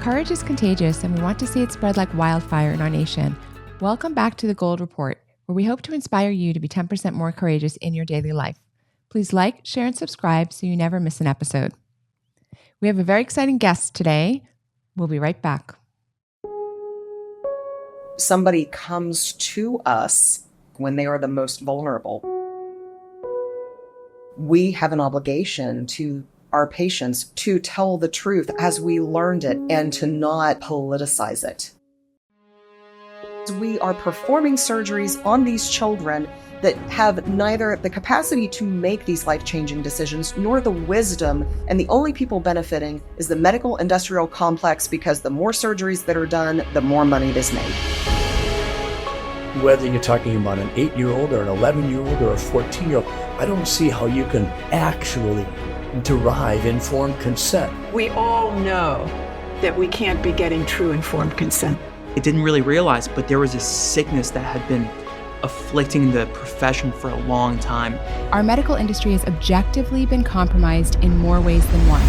Courage is contagious, and we want to see it spread like wildfire in our nation. Welcome back to the Gold Report, where we hope to inspire you to be 10% more courageous in your daily life. Please like, share, and subscribe so you never miss an episode. We have a very exciting guest today. We'll be right back. Somebody comes to us when they are the most vulnerable. We have an obligation to our patients to tell the truth as we learned it and to not politicize it. We are performing surgeries on these children that have neither the capacity to make these life-changing decisions nor the wisdom, and the only people benefiting is the medical industrial complex, because the more surgeries that are done, the more money is made. Whether you're talking about an 8-year-old or an 11-year-old or a 14-year-old, I don't see how you can actually derive informed consent. We all know that we can't be getting true informed consent. I didn't really realize, but there was a sickness that had been afflicting the profession for a long time. Our medical industry has objectively been compromised in more ways than one.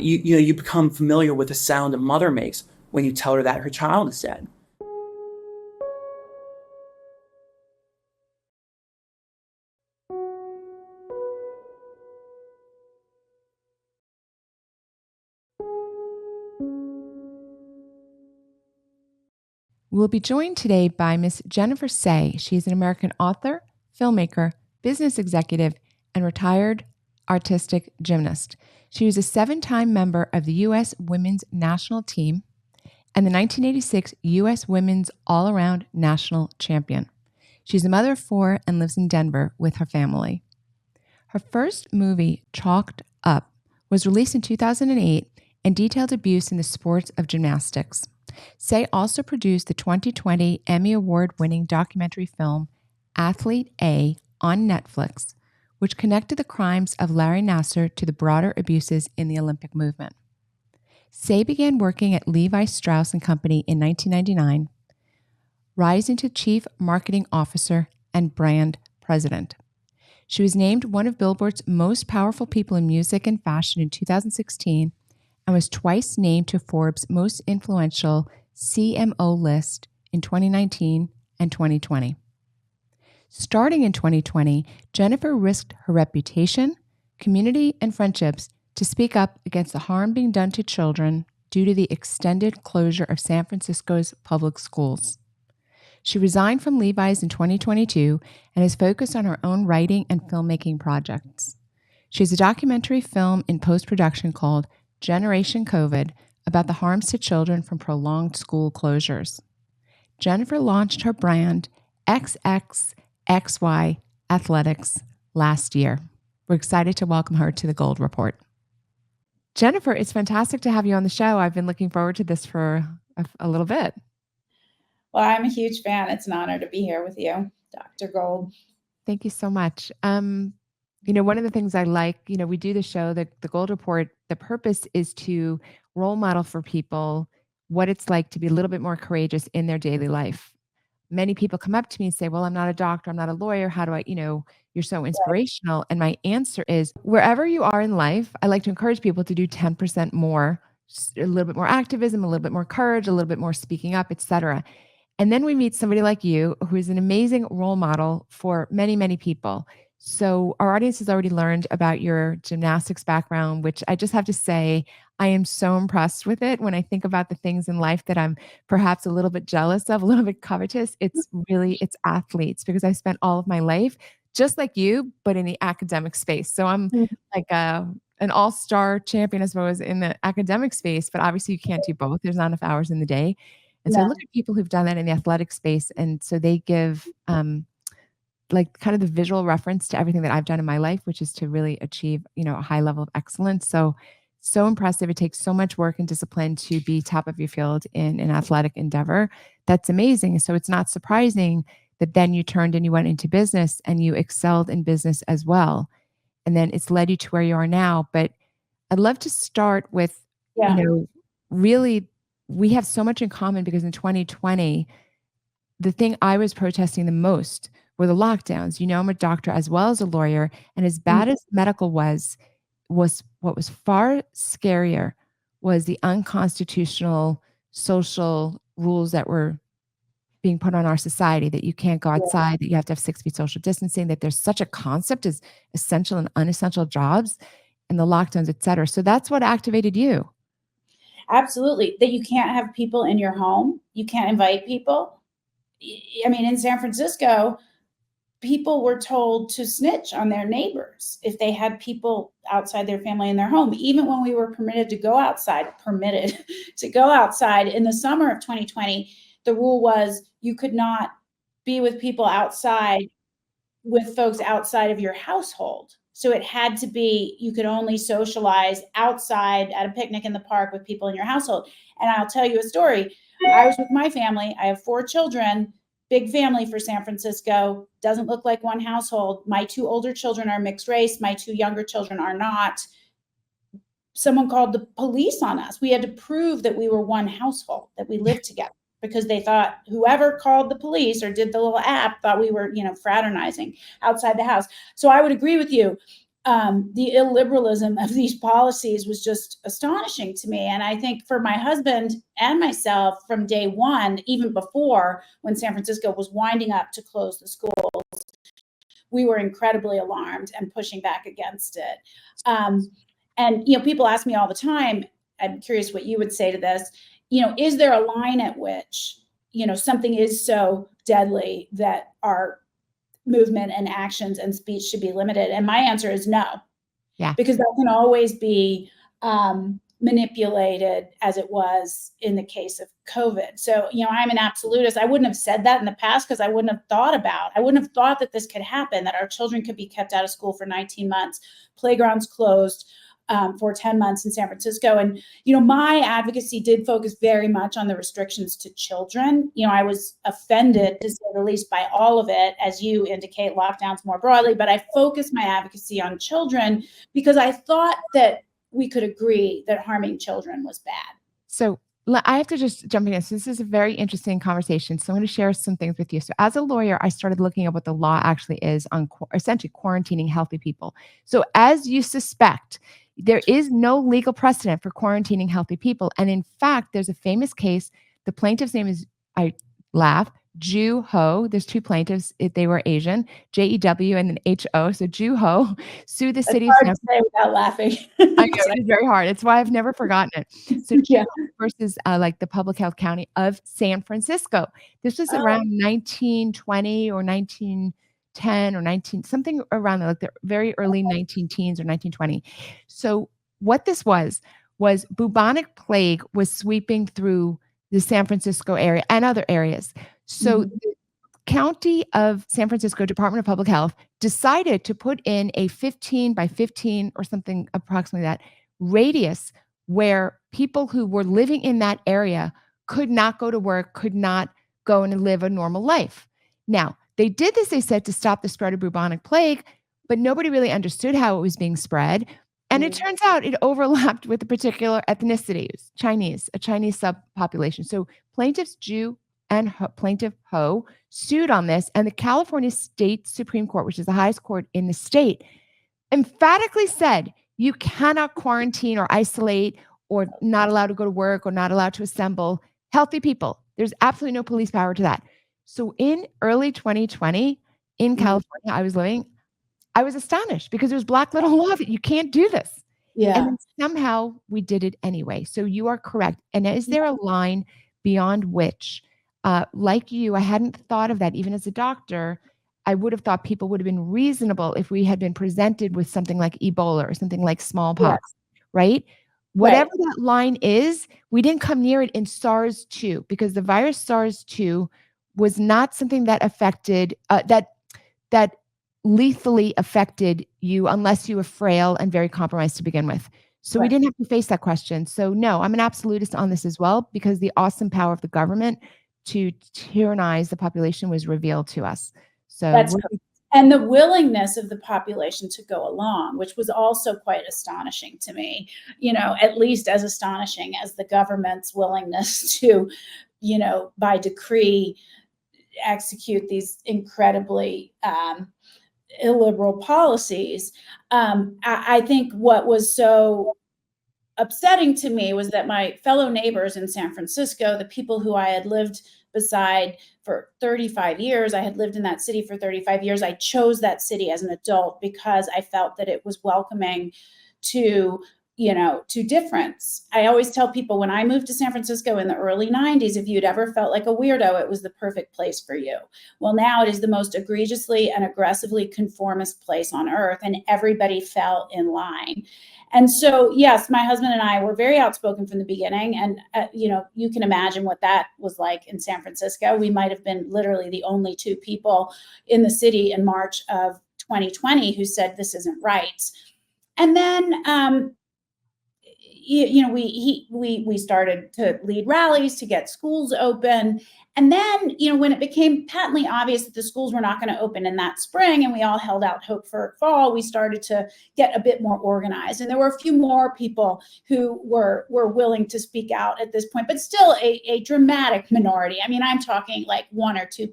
You become familiar with the sound a mother makes when you tell her that her child is dead. We'll be joined today by Miss Jennifer Say. She's an American author, filmmaker, business executive, and retired artistic gymnast. She was a 7-time member of the U.S. Women's National Team and the 1986 U.S. Women's All-Around National Champion. She's a mother of 4 and lives in Denver with her family. Her first movie, Chalked Up, was released in 2008 and detailed abuse in the sports of gymnastics. Say also produced the 2020 Emmy Award-winning documentary film Athlete A on Netflix, which connected the crimes of Larry Nassar to the broader abuses in the Olympic movement. Say began working at Levi Strauss & Company in 1999, rising to Chief Marketing Officer and Brand President. She was named one of Billboard's most powerful people in music and fashion in 2016 and was twice named to Forbes' most influential CMO list in 2019 and 2020. Starting in 2020, Jennifer risked her reputation, community, and friendships to speak up against the harm being done to children due to the extended closure of San Francisco's public schools. She resigned from Levi's in 2022 and is focused on her own writing and filmmaking projects. She has a documentary film in post-production called Generation COVID about the harms to children from prolonged school closures. Jennifer launched her brand XXXY Athletics last year. We're excited to welcome her to the Gold Report. Jennifer, it's fantastic to have you on the show. I've been looking forward to this for a little bit. Well, I'm a huge fan. It's an honor to be here with you, Dr. Gold. Thank you so much. One of the things I like, we do the show, the Gold Report, the purpose is to role model for people what it's like to be a little bit more courageous in their daily life. Many people come up to me and say, well, I'm not a doctor, I'm not a lawyer. How do I, you're so inspirational. And my answer is, wherever you are in life, I like to encourage people to do 10% more, a little bit more activism, a little bit more courage, a little bit more speaking up, etc. And then we meet somebody like you, who is an amazing role model for many, many people. So our audience has already learned about your gymnastics background, which I just have to say, I am so impressed with it. When I think about the things in life that I'm perhaps a little bit jealous of, a little bit covetous, it's athletes, because I spent all of my life just like you, but in the academic space. So I'm like an all-star champion, I suppose, in the academic space, but obviously you can't do both. There's not enough hours in the day. And so I look at people who've done that in the athletic space, and so they give like kind of the visual reference to everything that I've done in my life, which is to really achieve, a high level of excellence. So impressive. It takes so much work and discipline to be top of your field in an athletic endeavor. That's amazing. So it's not surprising that then you turned and you went into business and you excelled in business as well. And then it's led you to where you are now. But I'd love to start with, really, we have so much in common, because in 2020, the thing I was protesting the most were the lockdowns. I'm a doctor as well as a lawyer, and as bad as medical was what was far scarier was the unconstitutional social rules that were being put on our society, that you can't go outside, that you have to have 6 feet social distancing, that there's such a concept as essential and unessential jobs, and the lockdowns, et cetera. So that's what activated you. Absolutely. That you can't have people in your home. You can't invite people. I mean, in San Francisco, people were told to snitch on their neighbors if they had people outside their family in their home. Even when we were permitted to go outside, in the summer of 2020, the rule was you could not be with people outside, with folks outside of your household. So it had to be, you could only socialize outside at a picnic in the park with people in your household. And I'll tell you a story. I was with my family. I have 4 children, big family for San Francisco. Doesn't look like one household. My 2 older children are mixed race. My 2 younger children are not. Someone called the police on us. We had to prove that we were one household, that we lived together, because they thought whoever called the police or did the little app thought we were, fraternizing outside the house. So I would agree with you. The illiberalism of these policies was just astonishing to me. And I think for my husband and myself, from day one, even before, when San Francisco was winding up to close the schools, we were incredibly alarmed and pushing back against it. And people ask me all the time, I'm curious what you would say to this, is there a line at which, something is so deadly that our movement and actions and speech should be limited? And my answer is no. Yeah. Because that can always be manipulated, as it was in the case of COVID. So, I'm an absolutist. I wouldn't have said that in the past because I wouldn't have thought that this could happen, that our children could be kept out of school for 19 months, playgrounds closed for 10 months in San Francisco. And, my advocacy did focus very much on the restrictions to children. I was offended, to say the least, by all of it, as you indicate, lockdowns more broadly, but I focused my advocacy on children because I thought that we could agree that harming children was bad. So I have to just jump in. So this is a very interesting conversation. So I'm going to share some things with you. So as a lawyer, I started looking at what the law actually is on essentially quarantining healthy people. So as you suspect, there is no legal precedent for quarantining healthy people. And in fact, there's a famous case. The plaintiff's name is, I laugh, Ju Ho. There's 2 plaintiffs. They were Asian, Jew and then Ho. So Ju Ho sued the city of San Francisco. Say without laughing. I know, it's very hard. It's why I've never forgotten it. So Yeah. versus like the public health county of San Francisco. This was around 1920 or 1910 or 19, something around there, like the very early 19 teens or 1920. So what this was bubonic plague was sweeping through the San Francisco area and other areas. So the County of San Francisco Department of Public Health decided to put in a 15 by 15 or something approximately that radius where people who were living in that area could not go to work, could not go and live a normal life. Now, they did this, they said, to stop the spread of bubonic plague, but nobody really understood how it was being spread. And it turns out it overlapped with a particular ethnicity, Chinese, a Chinese subpopulation. So plaintiffs Jew and plaintiff Ho sued on this, and the California State Supreme Court, which is the highest court in the state, emphatically said you cannot quarantine or isolate or not allowed to go to work or not allowed to assemble healthy people. There's absolutely no police power to that. So in early 2020 in California, I was astonished because there was black letter law that you can't do this. Yeah. And then somehow we did it anyway. So you are correct. And is there a line beyond which, like you, I hadn't thought of that even as a doctor. I would have thought people would have been reasonable if we had been presented with something like Ebola or something like smallpox, right? Whatever that line is, we didn't come near it in SARS-2 because the virus SARS-2 was not something that affected, that lethally affected you unless you were frail and very compromised to begin with. So we didn't have to face that question. So no, I'm an absolutist on this as well because the awesome power of the government to tyrannize the population was revealed to us. So and the willingness of the population to go along, which was also quite astonishing to me, at least as astonishing as the government's willingness to, by decree, execute these incredibly illiberal policies. I think what was so upsetting to me was that my fellow neighbors in San Francisco, the people who I had lived beside for 35 years, I had lived in that city for 35 years. I chose that city as an adult because I felt that it was welcoming to, to difference. I always tell people when I moved to San Francisco in the early 90s, if you'd ever felt like a weirdo, it was the perfect place for you. Well, now it is the most egregiously and aggressively conformist place on earth, and everybody fell in line. And so, yes, my husband and I were very outspoken from the beginning. And, you can imagine what that was like in San Francisco. We might have been literally the only two people in the city in March of 2020 who said this isn't right. And then, we started to lead rallies to get schools open. And then, when it became patently obvious that the schools were not going to open in that spring, and we all held out hope for fall, we started to get a bit more organized. And there were a few more people who were willing to speak out at this point, but still a dramatic minority. I mean, I'm talking like 1 or 2%,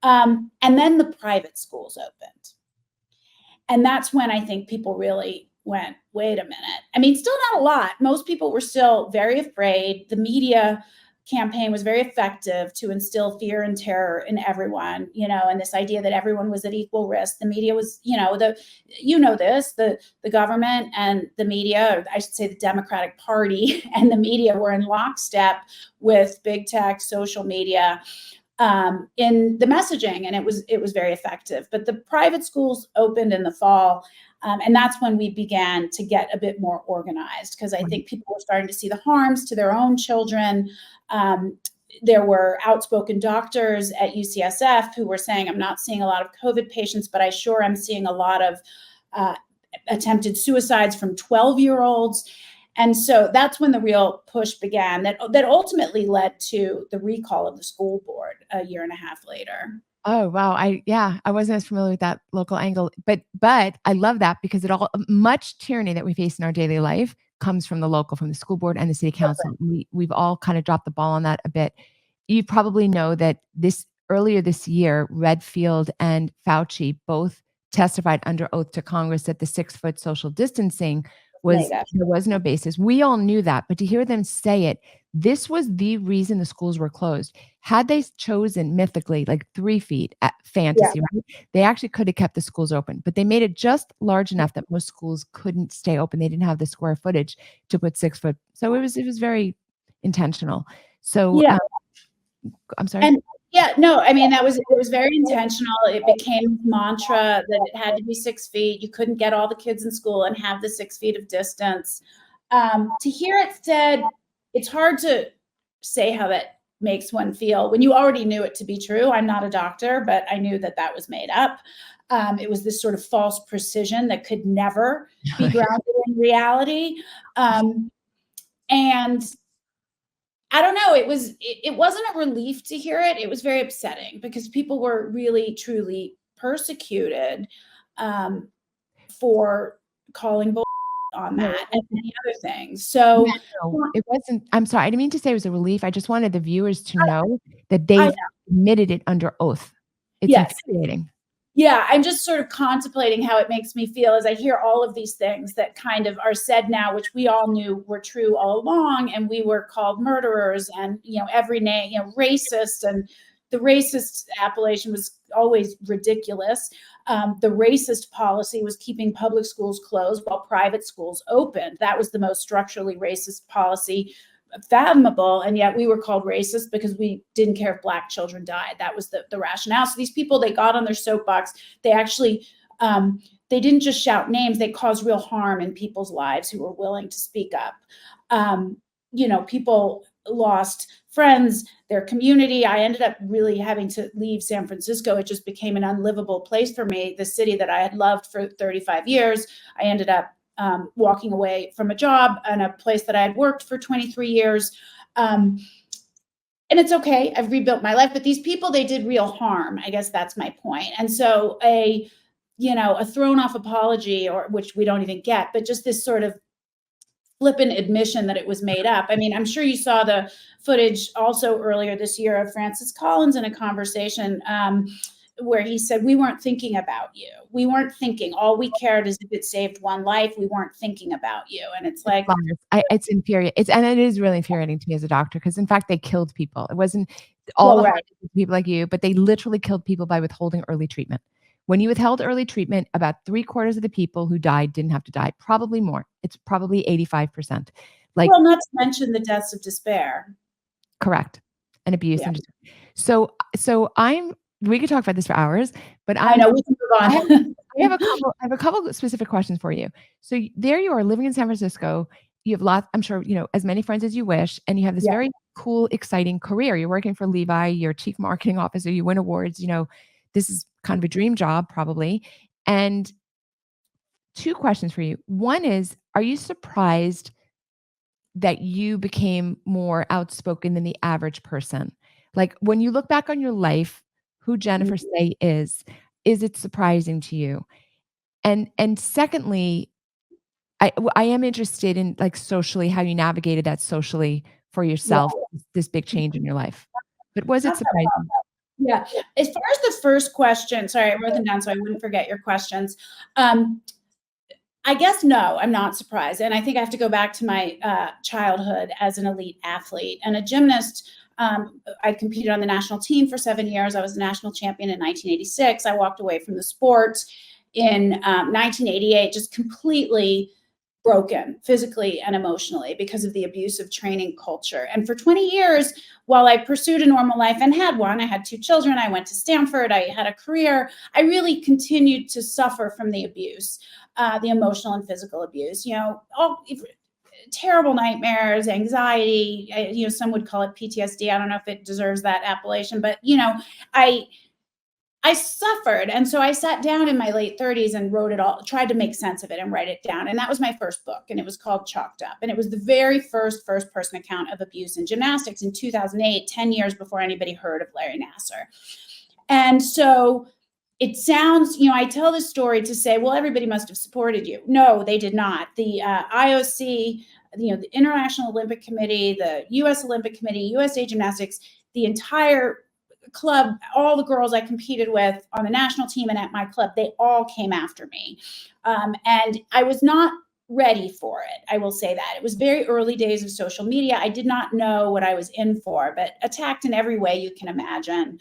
and then the private schools opened. And that's when I think people really went, wait a minute. I mean, still not a lot. Most people were still very afraid. The media campaign was very effective to instill fear and terror in everyone, and this idea that everyone was at equal risk. The media was, the government and the media, or I should say the Democratic Party and the media were in lockstep with big tech, social media, in the messaging, and it was very effective. But the private schools opened in the fall, and that's when we began to get a bit more organized, because I think people were starting to see the harms to their own children. There were outspoken doctors at UCSF who were saying, I'm not seeing a lot of COVID patients, but I sure am seeing a lot of attempted suicides from 12-year-olds. And so that's when the real push began that ultimately led to the recall of the school board a year and a half later. Oh, wow. I wasn't as familiar with that local angle, but I love that, because much tyranny that we face in our daily life comes from the school board and the city council. We've all kind of dropped the ball on that a bit. You probably know that earlier this year, Redfield and Fauci both testified under oath to Congress that the 6-foot social distancing there was no basis. We all knew that, but to hear them say it, this was the reason the schools were closed. Had they chosen mythically like 3 feet at fantasy, right? They actually could have kept the schools open, but they made it just large enough that most schools couldn't stay open. They didn't have the square footage to put 6 foot. So it was very intentional. So I'm sorry. And I mean, it was very intentional. It became a mantra that it had to be 6 feet. You couldn't get all the kids in school and have the 6 feet of distance. To hear it said, it's hard to say how that makes one feel when you already knew it to be true. I'm not a doctor, but I knew that was made up. It was this sort of false precision that could never be grounded in reality. And I don't know, it wasn't a relief to hear it. It was very upsetting because people were really, truly persecuted for calling bull on that and many other things. So it wasn't, I'm sorry, I didn't mean to say it was a relief. I just wanted the viewers to know that they admitted it under oath. It's infuriating. Yeah, I'm just sort of contemplating how it makes me feel as I hear all of these things that kind of are said now, which we all knew were true all along, and we were called murderers and, every name, racist, and the racist appellation was always ridiculous. The racist policy was keeping public schools closed while private schools opened. That was the most structurally racist policy fathomable, and yet we were called racist because we didn't care if Black children died. That was the rationale. So these people, they got on their soapbox. They actually, they didn't just shout names. They caused real harm in people's lives who were willing to speak up. People lost friends, their community. I ended up really having to leave San Francisco. It just became an unlivable place for me. The city that I had loved for 35 years, I ended up walking away from a job and a place that I had worked for 23 years. And it's okay. I've rebuilt my life, but these people, they did real harm. I guess that's my point. And so a thrown off apology, or which we don't even get, but just this sort of flippant admission that it was made up. I mean, I'm sure you saw the footage also earlier this year of Francis Collins in a conversation where he said, we weren't thinking about you. We weren't thinking. All we cared is if it saved one life. We weren't thinking about you. And it's like, It's infuriating. And it is really infuriating to me as a doctor because, in fact, they killed people. It wasn't all well, the right. people like you, but they literally killed people by withholding early treatment. When you withheld early treatment, about 3/4 of the people who died didn't have to die. Probably more. It's probably 85%. Like, Well, not to mention the deaths of despair. correct. And abuse Yeah. and so we could talk about this for hours, but I know, we can move I have on. I have a couple specific questions for you. So there you are living in San Francisco. You have lots, I'm sure, as many friends as you wish, and you have this Yeah. very cool, exciting career. You're working for Levi, you're chief marketing officer, you win awards, this is kind of a dream job probably. And two questions for you. One is, are you surprised that you became more outspoken than the average person? Like when you look back on your life, who Jennifer Say is it surprising to you? And secondly, I am interested in like socially how you navigated that socially for Yeah. yourself, this big change in your life. But was it surprising? Yeah. As far as the first question, sorry, I wrote them down so I wouldn't forget your questions. I guess no, I'm not surprised. And I think I have to go back to my childhood as an elite athlete and a gymnast. I competed on the national team for 7 years. I was a national champion in 1986. I walked away from the sport in 1988, just completely broken physically and emotionally because of the abusive training culture. And for 20 years, while I pursued a normal life and had one, I had 2 children, I went to Stanford, I had a career, I really continued to suffer from the abuse, the emotional and physical abuse, all terrible nightmares, anxiety, some would call it PTSD. I don't know if it deserves that appellation, but I suffered. And so I sat down in my late 30s and wrote it all, tried to make sense of it and write it down. And that was my first book. And it was called Chalked Up. And it was the very first person account of abuse in gymnastics in 2008, 10 years before anybody heard of Larry Nassar. And so it sounds, I tell this story to say, well, everybody must have supported you. No, they did not. The IOC, the International Olympic Committee, the US Olympic Committee, USA Gymnastics, the entire club, all the girls I competed with on the national team and at my club, they all came after me. And I was not ready for it. I will say that. It was very early days of social media. I did not know what I was in for, but attacked in every way you can imagine.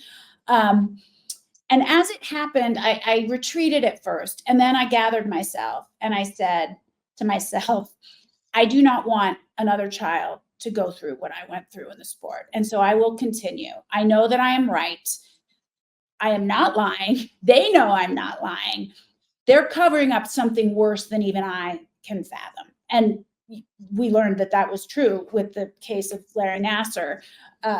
And as it happened, I retreated at first, and then I gathered myself and I said to myself, I do not want another child to go through what I went through in the sport. And so I will continue. I know that I am right. I am not lying. They know I'm not lying. They're covering up something worse than even I can fathom. And we learned that was true with the case of Larry Nassar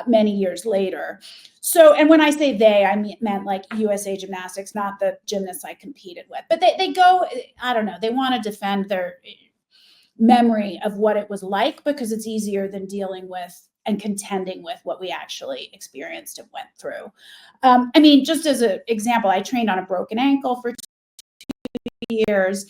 many years later. So, and when I say they, I meant like USA Gymnastics, not the gymnasts I competed with. But they go, I don't know, they want to defend their memory of what it was like because it's easier than dealing with and contending with what we actually experienced and went through. Just as an example, I trained on a broken ankle for 2 years.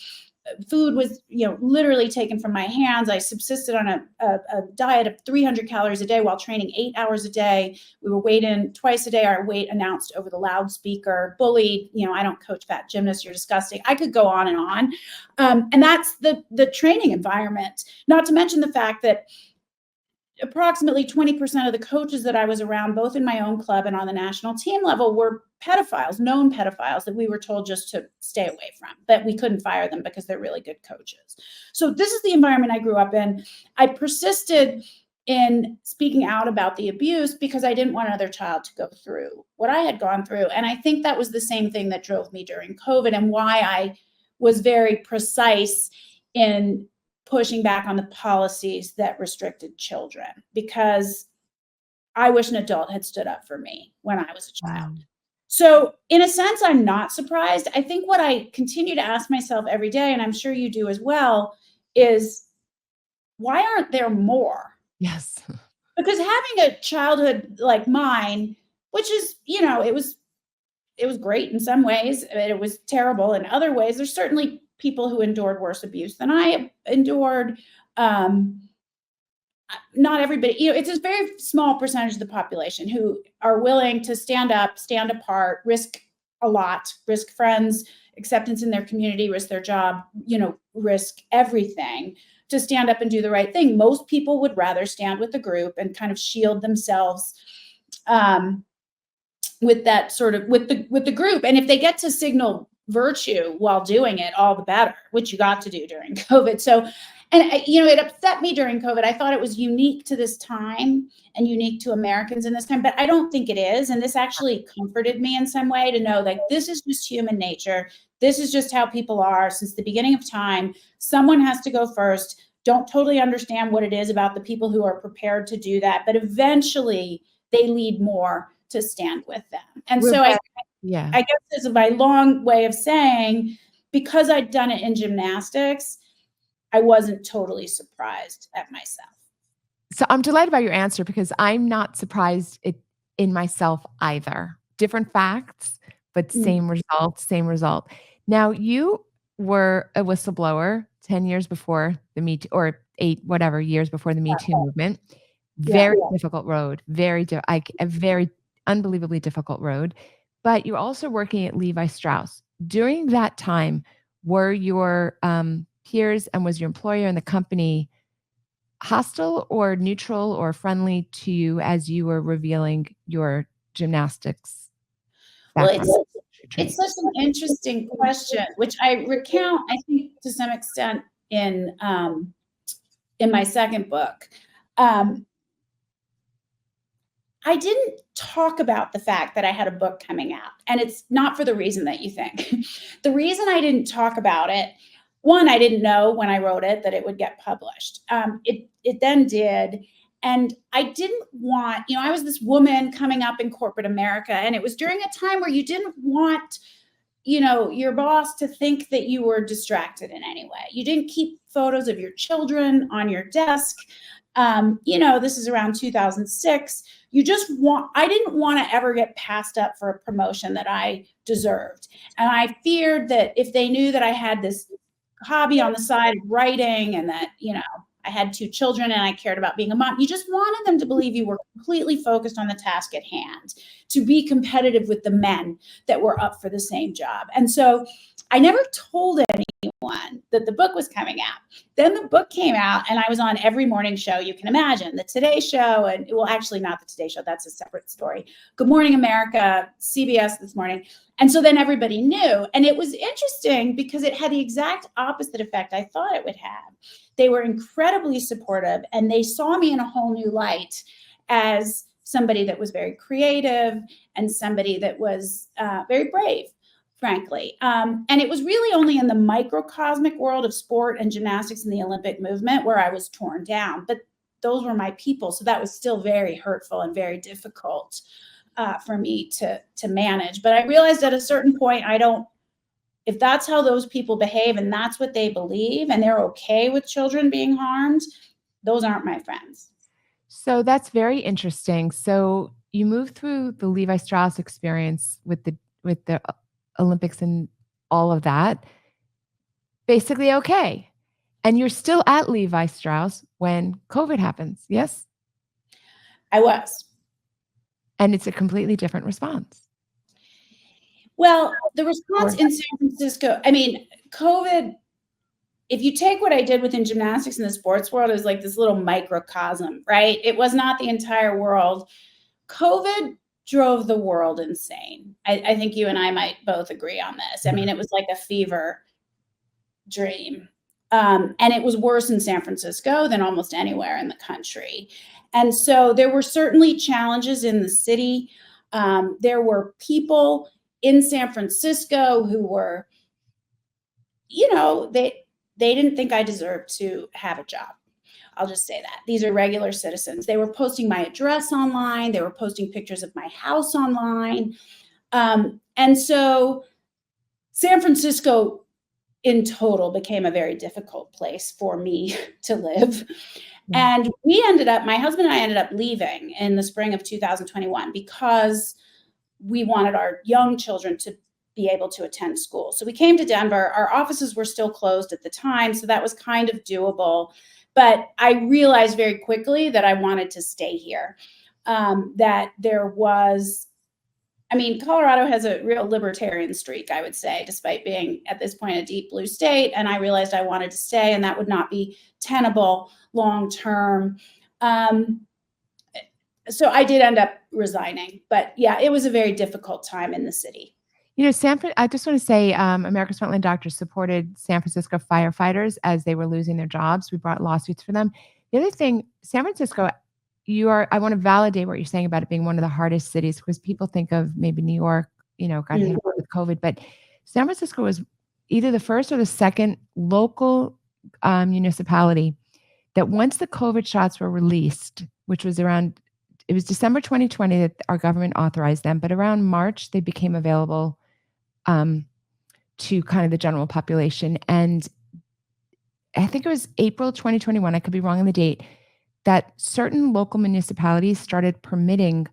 Food was, literally taken from my hands. I subsisted on a diet of 300 calories a day while training 8 hours a day. We were weighed in twice a day. Our weight announced over the loudspeaker, bullied. I don't coach fat gymnasts. You're disgusting. I could go on and on. And that's the training environment, not to mention the fact that approximately 20% of the coaches that I was around, both in my own club and on the national team level, were pedophiles, known pedophiles that we were told just to stay away from, that we couldn't fire them because they're really good coaches. So this is the environment I grew up in. I persisted in speaking out about the abuse because I didn't want another child to go through what I had gone through. And I think that was the same thing that drove me during COVID and why I was very precise in pushing back on the policies that restricted children, because I wish an adult had stood up for me when I was a child. So in a sense, I'm not surprised. I think what I continue to ask myself every day, and I'm sure you do as well, is why aren't there more? Yes. Because having a childhood like mine, which is, it was great in some ways, it was terrible in other ways. There's certainly people who endured worse abuse than I endured. Not everybody, it's a very small percentage of the population who are willing to stand up, stand apart, risk a lot, risk friends, acceptance in their community, risk their job, risk everything to stand up and do the right thing. Most people would rather stand with the group and kind of shield themselves with that sort of with the group. And if they get to signal virtue while doing it, all the better, which you got to do during COVID. So, and it upset me during COVID. I thought it was unique to this time and unique to Americans in this time, but I don't think it is. And this actually comforted me in some way to know that this is just human nature. This is just how people are since the beginning of time. Someone has to go first. Don't totally understand what it is about the people who are prepared to do that, but eventually they lead more to stand with them. And so I guess this is my long way of saying, because I'd done it in gymnastics, I wasn't totally surprised at myself. So I'm delighted by your answer because I'm not surprised in myself either. Different facts, but same result. Now, you were a whistleblower 10 years before the Me Too, or 8 whatever years before the Me Too movement. Very difficult road, a very unbelievably difficult road. But you're also working at Levi Strauss. During that time, were your peers and was your employer and the company hostile or neutral or friendly to you as you were revealing your gymnastics background? Well, it's such an interesting question, which I recount, I think, to some extent in my second book. I didn't talk about the fact that I had a book coming out, and it's not for the reason that you think. The reason I didn't talk about it, one, I didn't know when I wrote it that it would get published. It then did, and I didn't want, I was this woman coming up in corporate America, and it was during a time where you didn't want, your boss to think that you were distracted in any way. You didn't keep photos of your children on your desk. This is around 2006. I didn't want to ever get passed up for a promotion that I deserved. And I feared that if they knew that I had this hobby on the side of writing and that, I had 2 children and I cared about being a mom, you just wanted them to believe you were completely focused on the task at hand, to be competitive with the men that were up for the same job. And so I never told anyone that the book was coming out. Then the book came out and I was on every morning show you can imagine, the Today Show, and well, actually not the Today Show, that's a separate story. Good Morning America, CBS This Morning. And so then everybody knew. And it was interesting because it had the exact opposite effect I thought it would have. They were incredibly supportive and they saw me in a whole new light as somebody that was very creative and somebody that was very brave, frankly. And it was really only in the microcosmic world of sport and gymnastics and the Olympic movement where I was torn down. But those were my people. So that was still very hurtful and very difficult for me to manage. But I realized at a certain point, if that's how those people behave and that's what they believe and they're okay with children being harmed, those aren't my friends. So that's very interesting. So you moved through the Levi Strauss experience with the Olympics and all of that, basically okay. And you're still at Levi Strauss when COVID happens, yes? I was. And it's a completely different response. Well, the response in San Francisco, COVID, if you take what I did within gymnastics in the sports world, it was like this little microcosm, right? It was not the entire world. COVID drove the world insane. I think you and I might both agree on this. It was like a fever dream. And it was worse in San Francisco than almost anywhere in the country. And so there were certainly challenges in the city. There were people in San Francisco who were, they didn't think I deserved to have a job. I'll just say that. These are regular citizens. They were posting my address online. They were posting pictures of my house online. And so San Francisco in total became a very difficult place for me to live. And my husband and I ended up leaving in the spring of 2021 because we wanted our young children to be able to attend school. So we came to Denver. Our offices were still closed at the time, so that was kind of doable. But I realized very quickly that I wanted to stay here, that there was I mean, Colorado has a real libertarian streak, I would say, despite being at this point a deep blue state. And I realized I wanted to stay, and that would not be tenable long term. Um, so I did end up resigning. But yeah, it was a very difficult time in the city. I just want to say, America's Frontline Doctors supported San Francisco firefighters as they were losing their jobs. We brought lawsuits for them. The other thing, San Francisco, I want to validate what you're saying about it being one of the hardest cities, because people think of maybe New York, got hit hard with COVID, but San Francisco was either the first or the second local municipality that once the COVID shots were released, which was it was December 2020 that our government authorized them, but around March, they became available to kind of the general population. And I think it was April 2021, I could be wrong on the date, that certain local municipalities started permitting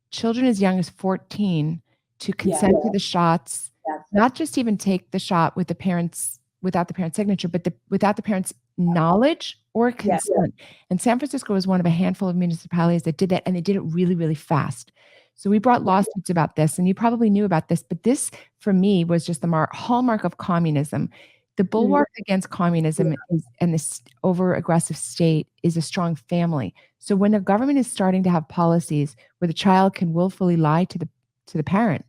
children as young as 14 to consent to the shots, not just even take the shot with the parents without the parent's signature, but without the parents' knowledge or consent. And San Francisco was one of a handful of municipalities that did that, and they did it really, really fast. So we brought lawsuits about this, and you probably knew about this, but this, for me, was just the hallmark of communism. The bulwark against communism and this over-aggressive state is a strong family. So when the government is starting to have policies where the child can willfully lie to the parent,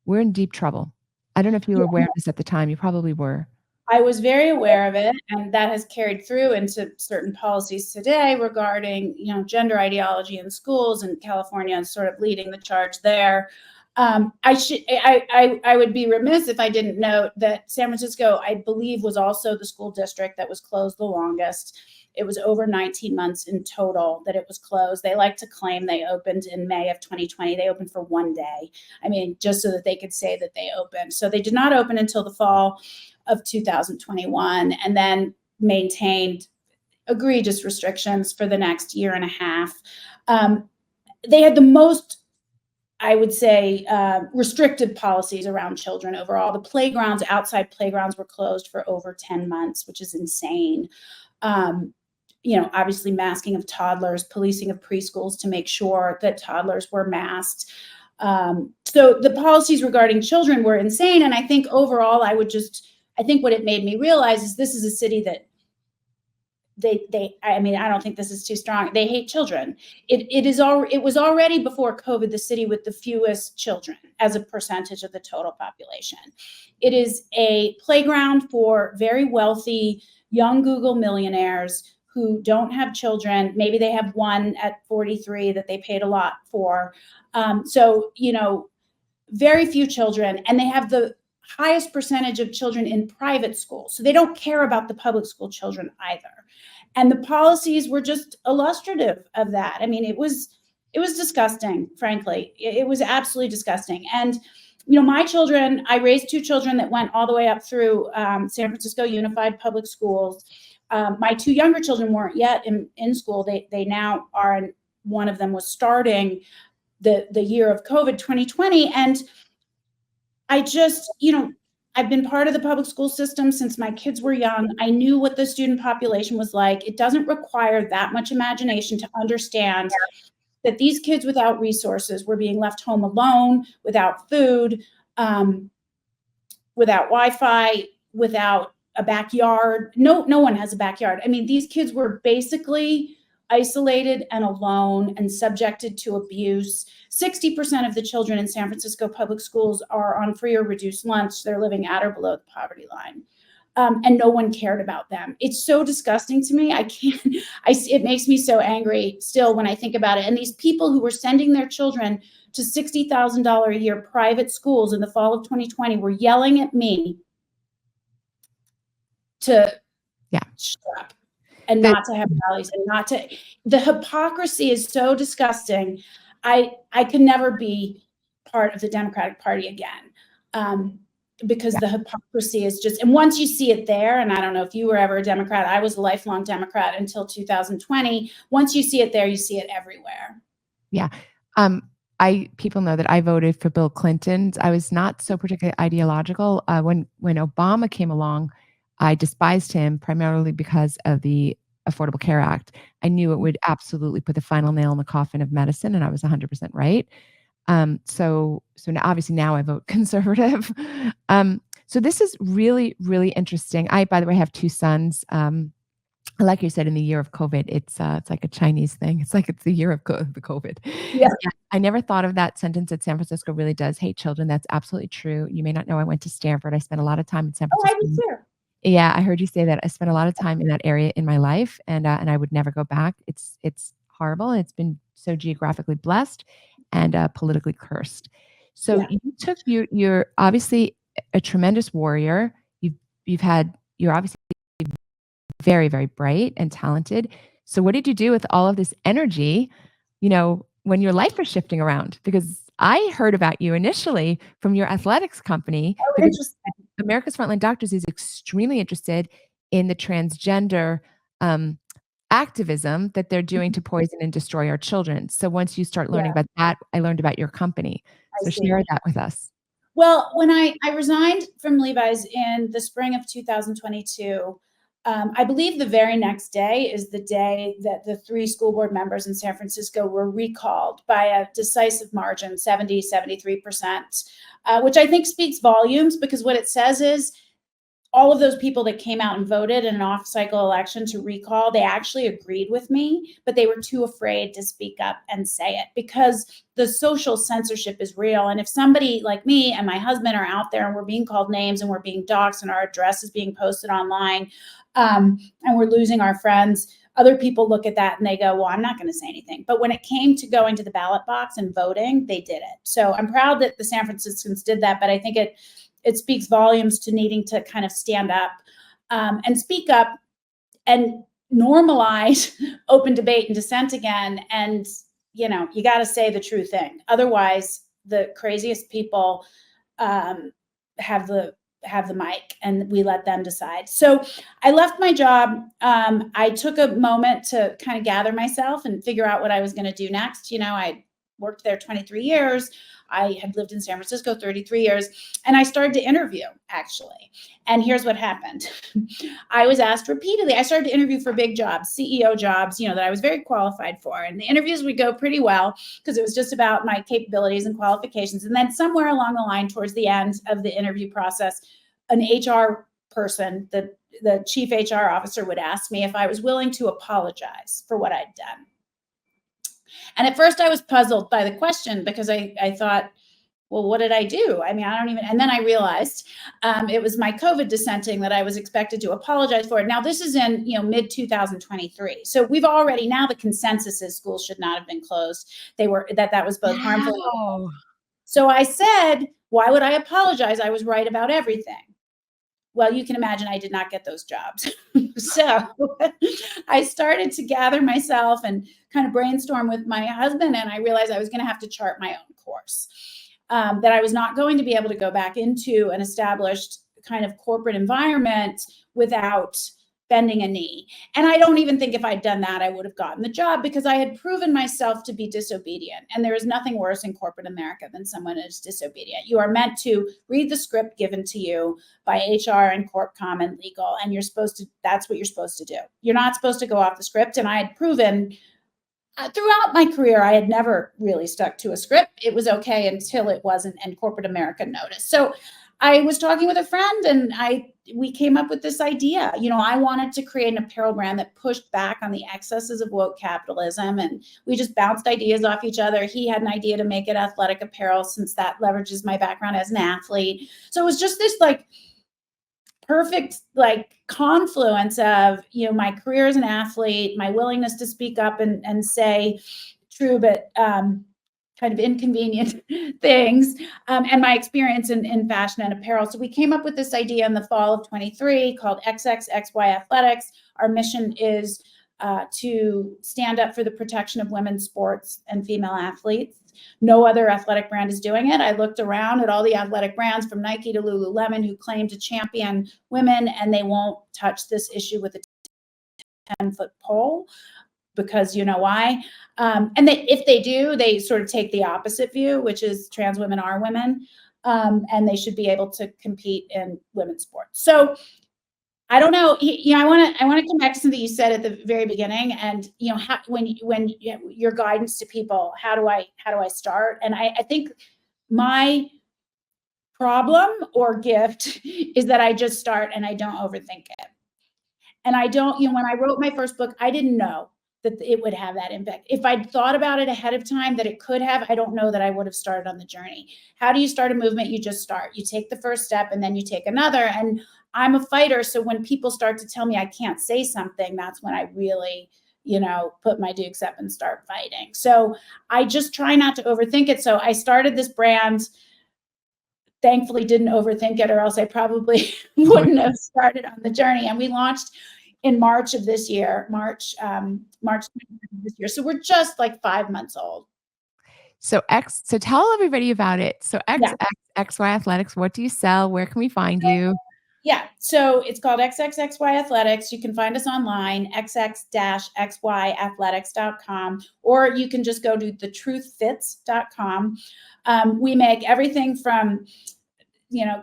we're in deep trouble. I don't know if you were aware of this at the time. You probably were. I was very aware of it, and that has carried through into certain policies today regarding, gender ideology in schools, and California is sort of leading the charge there. I would be remiss if I didn't note that San Francisco, I believe, was also the school district that was closed the longest. It was over 19 months in total that it was closed. They like to claim they opened in May of 2020. They opened for one day. I mean, just so that they could say that they opened. So they did not open until the fall of 2021, and then maintained egregious restrictions for the next year and a half. They had the most, I would say, restrictive policies around children overall. The playgrounds, outside playgrounds, were closed for over 10 months, which is insane. Obviously masking of toddlers, policing of preschools to make sure that toddlers were masked. So the policies regarding children were insane. And I think overall, I think what it made me realize is this is a city that I don't think this is too strong. They hate children. It was already before COVID the city with the fewest children as a percentage of the total population. It is a playground for very wealthy young Google millionaires who don't have children. Maybe they have one at 43 that they paid a lot for. Very few children, and they have the highest percentage of children in private schools. So they don't care about the public school children either. And the policies were just illustrative of that. I mean, it was disgusting, frankly. It was absolutely disgusting. And, my children, I raised two children that went all the way up through San Francisco Unified Public Schools. My two younger children weren't yet in school. They now are, and one of them was starting the year of COVID 2020. And I just, I've been part of the public school system since my kids were young. I knew what the student population was like. It doesn't require that much imagination to understand that these kids without resources were being left home alone, without food, without Wi-Fi, without a backyard. No one has a backyard. I mean, these kids were basically isolated and alone and subjected to abuse. 60% of the children in San Francisco public schools are on free or reduced lunch. They're living at or below the poverty line. And no one cared about them. It's so disgusting to me. It makes me so angry still when I think about it. And these people who were sending their children to $60,000 a year private schools in the fall of 2020 were yelling at me to shut up. And not to have rallies, and the hypocrisy is so disgusting. I could never be part of the Democratic Party again, because the hypocrisy is just, and once you see it there, and I don't know if you were ever a Democrat, I was a lifelong Democrat until 2020. Once you see it there, you see it everywhere. Yeah. People know that I voted for Bill Clinton. I was not so particularly ideological. When Obama came along, I despised him primarily because of the Affordable Care Act. I knew it would absolutely put the final nail in the coffin of medicine, and I was 100% right. So now, obviously now I vote conservative. So this is really, really interesting. By the way, have 2 sons. Like you said, in the year of COVID, it's like a Chinese thing. It's like it's the year of the COVID. Yeah. Yeah, I never thought of that sentence that San Francisco really does hate children. That's absolutely true. You may not know I went to Stanford. I spent a lot of time in San Oh, I Francisco. was there. Yeah, I heard you say that. I spent a lot of time in that area in my life, and I would never go back. It's horrible. It's been so geographically blessed and politically cursed. So Yeah. you took you're obviously a tremendous warrior. You're obviously very, very bright and talented. So what did you do with all of this energy, when your life was shifting around? Because I heard about you initially from your athletics company, Oh, because interesting. America's Frontline Doctors is extremely interested in the transgender um, activism that they're doing to poison and destroy our children. So once you start learning Yeah, about that, I learned about your company. I So see. share that with us. Well, when I resigned from Levi's in the spring of 2022, I believe the very next day is the day that the 3 school board members in San Francisco were recalled by a decisive margin, 73%, which I think speaks volumes, because what it says is all of those people that came out and voted in an off-cycle election to recall, they actually agreed with me, but they were too afraid to speak up and say it, because the social censorship is real. And if somebody like me and my husband are out there and we're being called names and we're being doxxed and our address is being posted online, and we're losing our friends, other people look at that and they go, well, I'm not going to say anything. But when it came to going to the ballot box and voting, they did it. So I'm proud that the San Franciscans did that, but I think it speaks volumes to needing to kind of stand up and speak up and normalize open debate and dissent again. And, you got to say the true thing. Otherwise, the craziest people have the mic and we let them decide. So I left my job. I took a moment to kind of gather myself and figure out what I was going to do next. I worked there 23 years. I had lived in San Francisco 33 years, and I started to interview, actually. And here's what happened. I was asked repeatedly. I started to interview for big jobs, CEO jobs, that I was very qualified for. And the interviews would go pretty well because it was just about my capabilities and qualifications. And then somewhere along the line, towards the end of the interview process, an HR person, the chief HR officer, would ask me if I was willing to apologize for what I'd done. And at first I was puzzled by the question, because I thought, well, what did I do? I mean, I don't even, and then I realized it was my COVID dissenting that I was expected to apologize for. Now, this is in, mid 2023. So we've already, now the consensus is schools should not have been closed. That was both harmful. Wow. So I said, why would I apologize? I was right about everything. Well, you can imagine I did not get those jobs. So I started to gather myself and kind of brainstorm with my husband, and I realized I was going to have to chart my own course, that I was not going to be able to go back into an established kind of corporate environment without bending a knee. And I don't even think if I'd done that, I would have gotten the job, because I had proven myself to be disobedient. And there is nothing worse in corporate America than someone who is disobedient. You are meant to read the script given to you by HR and Corp Com and legal, and that's what you're supposed to do. You're not supposed to go off the script. And I had proven throughout my career, I had never really stuck to a script. It was okay until it wasn't, and corporate America noticed. So I was talking with a friend, and we came up with this idea. I wanted to create an apparel brand that pushed back on the excesses of woke capitalism, and we just bounced ideas off each other. He had an idea to make it athletic apparel, since that leverages my background as an athlete. So it was just this perfect confluence of my career as an athlete, my willingness to speak up and say true but kind of inconvenient things, and my experience in fashion and apparel. So we came up with this idea in the fall of 23 called XXXY Athletics. Our mission is to stand up for the protection of women's sports and female athletes. No other athletic brand is doing it. I looked around at all the athletic brands from Nike to Lululemon who claim to champion women, and they won't touch this issue with a 10-foot pole, because you know why? And if they do, they sort of take the opposite view, which is trans women are women, and they should be able to compete in women's sports. So I don't know. I want to come back to something you said at the very beginning, and how, when your guidance to people, how do I start? And I think my problem or gift is that I just start and I don't overthink it. And I don't, when I wrote my first book, I didn't know that it would have that impact. If I'd thought about it ahead of time that it could have, I don't know that I would have started on the journey. How do you start a movement? You just start. You take the first step and then you take another. And I'm a fighter. So when people start to tell me I can't say something, that's when I really, put my dukes up and start fighting. So I just try not to overthink it. So I started this brand, thankfully didn't overthink it, or else I probably wouldn't have started on the journey. And we launched in March of this year, March this year. So we're just like 5 months old. So tell everybody about it. So Yeah. XXXY Athletics, what do you sell? Where can we find you? Yeah. So it's called XXXY Athletics. You can find us online, xx-xyathletics.com, or you can just go to thetruthfits.com. We make everything from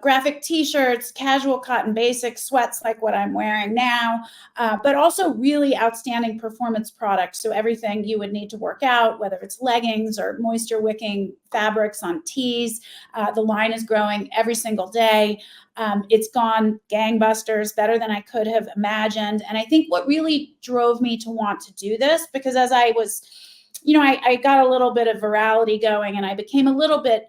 graphic t-shirts, casual cotton basics, sweats like what I'm wearing now, but also really outstanding performance products. So everything you would need to work out, whether it's leggings or moisture wicking fabrics on tees. The line is growing every single day. It's gone gangbusters, better than I could have imagined. And I think what really drove me to want to do this, because as I was, I got a little bit of virality going, and I became a little bit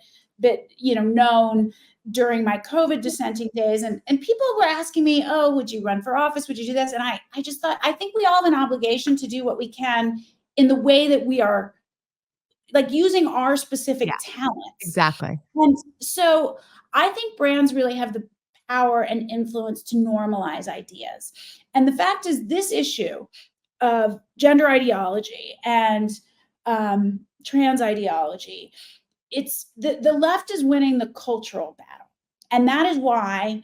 known during my COVID dissenting days. And people were asking me, oh, would you run for office? Would you do this? And I just thought, I think we all have an obligation to do what we can in the way that we are, like, using our specific talents. Exactly. And so I think brands really have the power and influence to normalize ideas. And the fact is, this issue of gender ideology and trans ideology, it's the left is winning the cultural battle. And that is why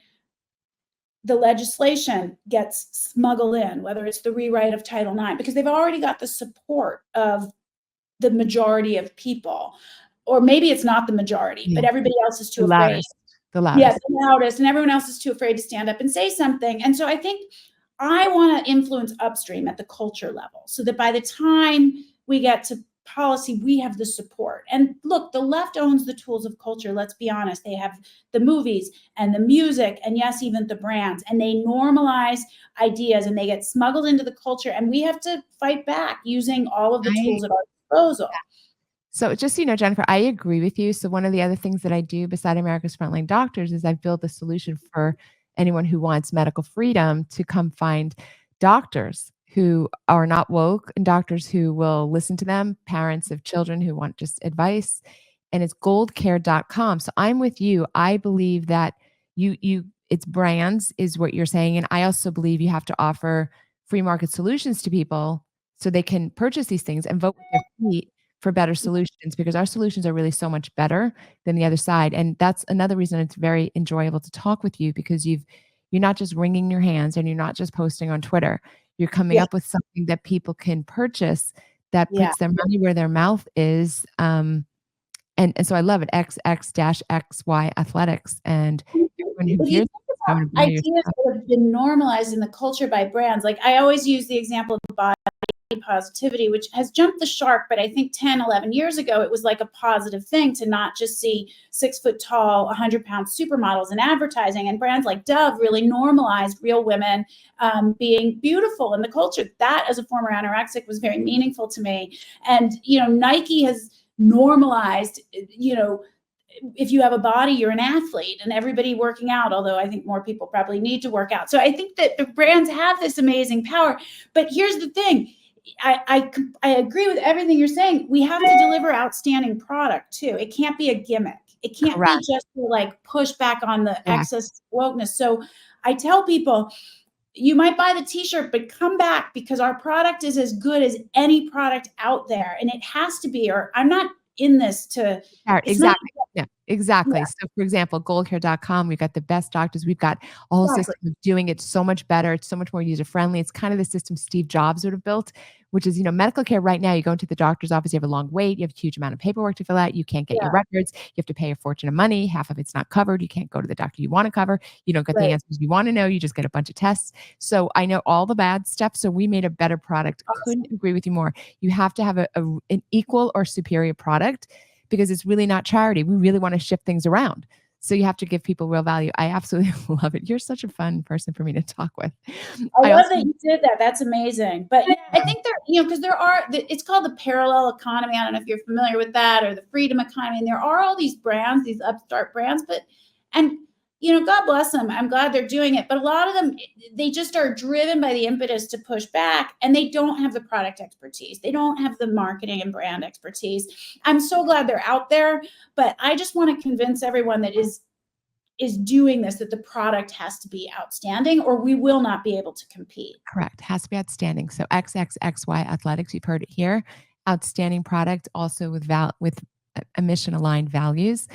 the legislation gets smuggled in, whether it's the rewrite of Title IX, because they've already got the support of the majority of people. Or maybe it's not the majority, but everybody else is too afraid. The loudest. Yeah, the loudest, and everyone else is too afraid to stand up and say something. And so I think I want to influence upstream at the culture level, so that by the time we get to policy, we have the support. And look, the left owns the tools of culture. Let's be honest. They have the movies and the music, and yes, even the brands, and they normalize ideas and they get smuggled into the culture. And we have to fight back using all of the tools at our disposal. So just, Jennifer, I agree with you. So one of the other things that I do beside America's Frontline Doctors is I build a solution for anyone who wants medical freedom to come find doctors who are not woke, and doctors who will listen to them, parents of children who want just advice. And it's goldcare.com. So I'm with you. I believe that it's brands is what you're saying. And I also believe you have to offer free market solutions to people so they can purchase these things and vote with their feet for better solutions, because our solutions are really so much better than the other side. And that's another reason it's very enjoyable to talk with you, because you're not just wringing your hands and you're not just posting on Twitter. You're coming up with something that people can purchase that puts their money where their mouth is. And so I love it. XX-XY Athletics. And everyone who hears ideas that have been normalized in the culture by brands. Like, I always use the example of body positivity, which has jumped the shark, but I think 10, 11 years ago, it was like a positive thing to not just see 6 foot tall, 100-pound supermodels in advertising. And brands like Dove really normalized real women being beautiful in the culture. That, as a former anorexic, was very meaningful to me. And, Nike has normalized, if you have a body, you're an athlete, and everybody working out, although I think more people probably need to work out. So I think that the brands have this amazing power. But here's the thing. I agree with everything you're saying. We have to deliver outstanding product too. It can't be a gimmick. It can't be just to, like, push back on the excess wokeness. So I tell people, you might buy the t-shirt, but come back, because our product is as good as any product out there. And it has to be, or I'm not in this to, exactly. Exactly. Yeah, So, for example, goldcare.com, we've got the best doctors. We've got a whole exactly. system of doing it so much better. It's so much more user friendly. It's kind of the system Steve Jobs would have built, which is, medical care right now. You go into the doctor's office, you have a long wait, you have a huge amount of paperwork to fill out. You can't get your Yeah, records. You have to pay a fortune of money. Half of it's not covered. You can't go to the doctor you want to cover. You don't get the right. answers you want to know. You just get a bunch of tests. So I know all the bad stuff. So we made a better product. Couldn't Awesome. agree with you more. You have to have an equal or superior product because it's really not charity. We really want to shift things around. So you have to give people real value. I absolutely love it. You're such a fun person for me to talk with. I I love also that you did that. That's amazing. But yeah, I think because it's called the parallel economy. I don't know if you're familiar with that, or the freedom economy. And there are all these brands, these upstart brands, and God bless them. I'm glad they're doing it. But a lot of them, they just are driven by the impetus to push back, and they don't have the product expertise. They don't have the marketing and brand expertise. I'm so glad they're out there, but I just want to convince everyone that is doing this, that the product has to be outstanding or we will not be able to compete. correct. Has to be outstanding. So XXXY Athletics, you've heard it here. Outstanding product, also with emission aligned values.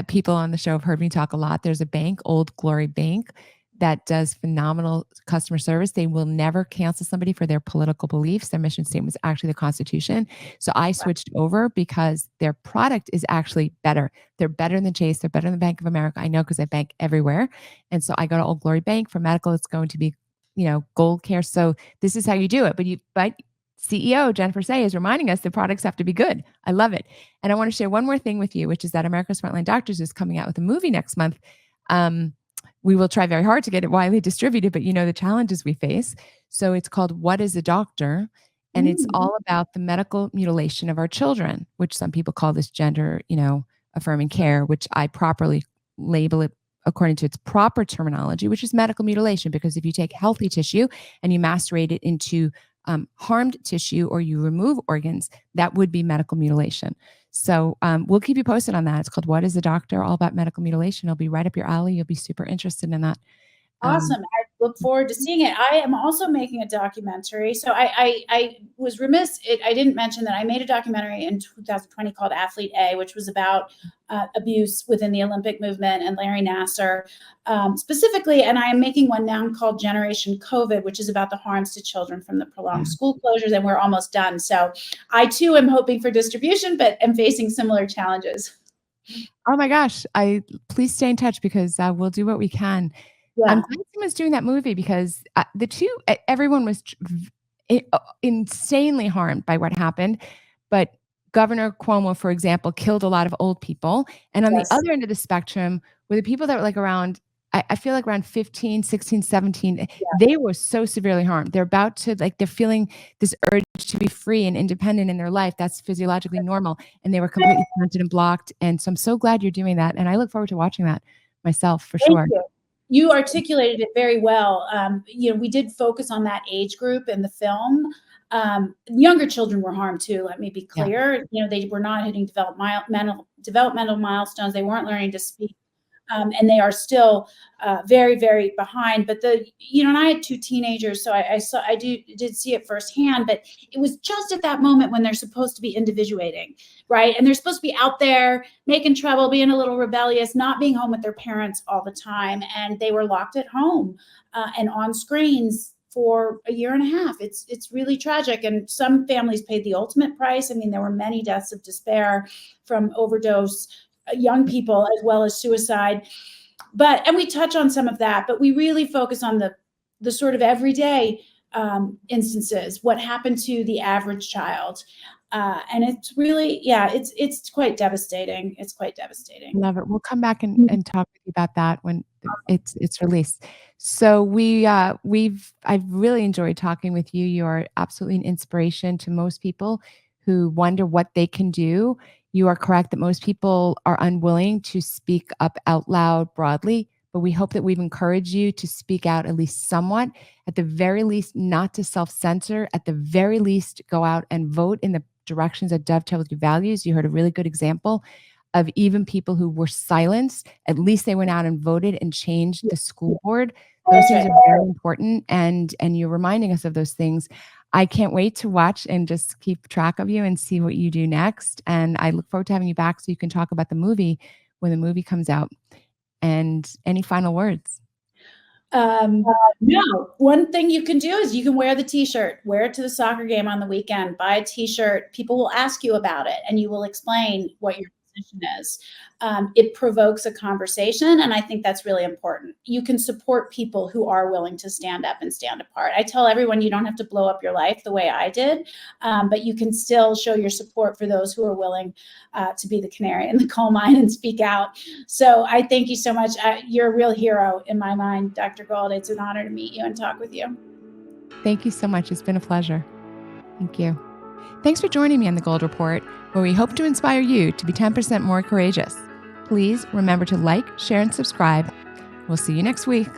People on the show have heard me talk a lot. There's a bank, Old Glory Bank, that does phenomenal customer service. They will never cancel somebody for their political beliefs. Their mission statement was actually the Constitution. So I switched over because their product is actually better. They're better than Chase. They're better than Bank of America. I know because I bank everywhere. And so I go to Old Glory Bank. For medical, it's going to be, Gold Care. So this is how you do it. But CEO Jennifer Say is reminding us the products have to be good. I love it. And I want to share one more thing with you, which is that America's Frontline Doctors is coming out with a movie next month. We will try very hard to get it widely distributed, but the challenges we face. So it's called What is a Doctor? And it's Mm. all about the medical mutilation of our children, which some people call this gender, affirming care, which I properly label it according to its proper terminology, which is medical mutilation. Because if you take healthy tissue and you macerate it into harmed tissue or you remove organs, that would be medical mutilation. So we'll keep you posted on that. It's called What is a Doctor? All about medical mutilation. It'll be right up your alley. You'll be super interested in that. Um, Awesome. I look forward to seeing it. I am also making a documentary. So I was remiss. I didn't mention that I made a documentary in 2020 called Athlete A, which was about abuse within the Olympic movement and Larry Nasser specifically. And I am making one now called Generation COVID, which is about the harms to children from the prolonged school closures. And we're almost done. So I too am hoping for distribution, but am facing similar challenges. oh my gosh. Please stay in touch because we'll do what we can. I'm Yeah. glad someone's doing that movie because everyone was insanely harmed by what happened. But Governor Cuomo, for example, killed a lot of old people. And on the Yes. other end of the spectrum were the people that were like around, I feel like around 15, 16, 17, they were so severely harmed. They're feeling this urge to be free and independent in their life. That's physiologically normal. And they were completely stunted and blocked. And so I'm so glad you're doing that. And I look forward to watching that myself for Thank sure. you. You articulated it very well. We did focus on that age group in the film. Younger children were harmed too. Let me be Yeah. clear. They were not hitting developmental milestones. They weren't learning to speak, and they are still very, very behind. But and I had two teenagers, so I did see it firsthand. But it was just at that moment when they're supposed to be individuating, right? And they're supposed to be out there making trouble, being a little rebellious, not being home with their parents all the time, and they were locked at home and on screens for a year and a half. It's really tragic, and some families paid the ultimate price. I mean, there were many deaths of despair from overdose, young people as well as suicide. And we touch on some of that, but we really focus on the sort of everyday instances, what happened to the average child. And it's really, it's quite devastating. It's quite devastating. Love it. We'll come back and talk with you about that when it's released. So I've really enjoyed talking with you. You are absolutely an inspiration to most people who wonder what they can do. You are correct that most people are unwilling to speak up out loud broadly, but we hope that we've encouraged you to speak out at least somewhat, at the very least, not to self-censor, at the very least, go out and vote in the directions that dovetail with your values. You heard a really good example of even people who were silenced. At least they went out and voted and changed the school board. Those things are very important, and you're reminding us of those things. I can't wait to watch and just keep track of you and see what you do next. And I look forward to having you back so you can talk about the movie when the movie comes out. And any final words? No, one thing you can do is you can wear the t-shirt, wear it to the soccer game on the weekend, buy a t-shirt. People will ask you about it and you will explain what your position is. It provokes a conversation, and I think that's really important. You can support people who are willing to stand up and stand apart. I tell everyone you don't have to blow up your life the way I did, but you can still show your support for those who are willing to be the canary in the coal mine and speak out. So I thank you so much. You're a real hero in my mind, Dr. Gold. It's an honor to meet you and talk with you. Thank you so much. It's been a pleasure. Thank you. Thanks for joining me on The Gold Report, where we hope to inspire you to be 10% more courageous. Please remember to like, share, and subscribe. We'll see you next week.